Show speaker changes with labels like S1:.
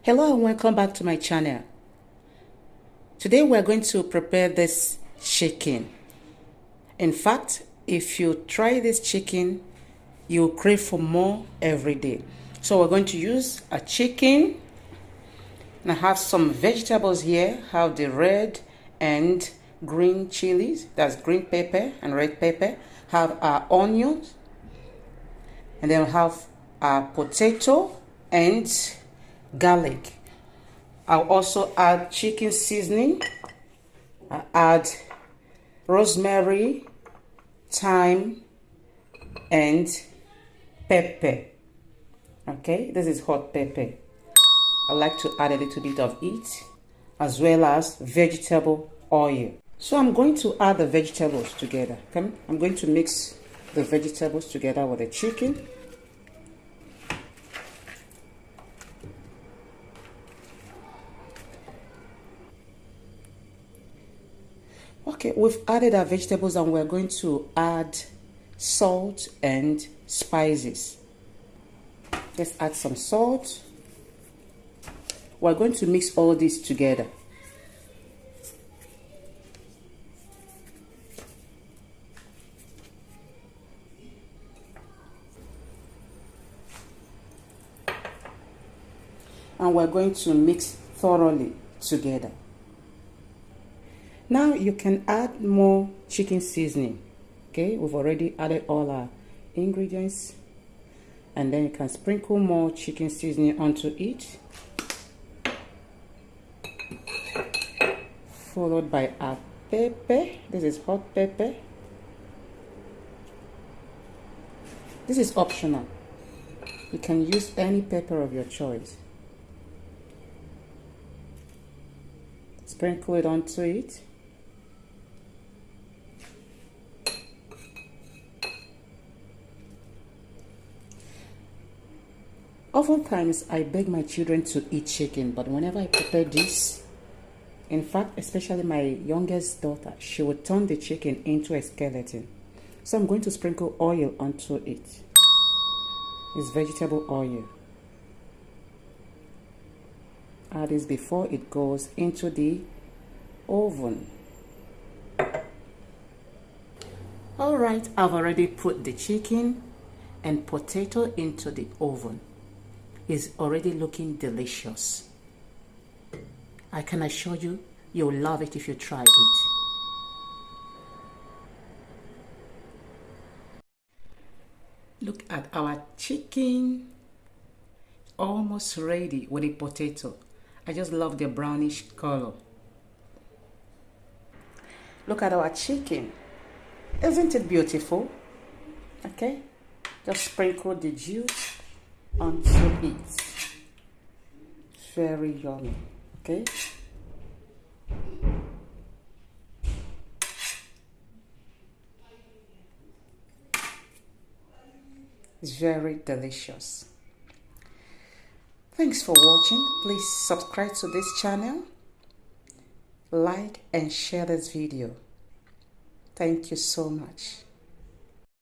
S1: Hello and welcome back to my channel. Today we're going to prepare this chicken. In fact, if you try this chicken, you'll crave for more every day. So we're going to use a chicken, and I have some vegetables here. I have the red and green chilies, that's green pepper and red pepper. Have our onions, and then we have our potato and garlic. I'll also add chicken seasoning. I add rosemary, thyme, and pepper. Okay, this is hot pepper. I like to add a little bit of it, as well as vegetable oil. So I'm going to add the vegetables together. I'm going to mix the vegetables together with the chicken. Okay, we've added our vegetables and we're going to add salt and spices. Let's add some salt. We're going to mix all this together. And we're going to mix thoroughly together. Now you can add more chicken seasoning. Okay, we've already added all our ingredients, and then you can sprinkle more chicken seasoning onto it, followed by our pepper. This is hot pepper. This is optional. You can use any pepper of your choice. Sprinkle it onto it. Oftentimes, I beg my children to eat chicken, but whenever I prepare this, in fact, especially my youngest daughter, she would turn the chicken into a skeleton. So I'm going to sprinkle oil onto it. It's vegetable oil. Add this before it goes into the oven. Alright, I've already put the chicken and potato into the oven. It's already looking delicious. I can assure you, you'll love it if you try it. Look at our chicken, almost ready with the potato. I just love the brownish color. Look at our chicken. Isn't it beautiful? Okay, just sprinkle the juice onto it. Very yummy. Okay, it's very delicious. Thanks for watching. Please subscribe to this channel, like and share this video. Thank you so much.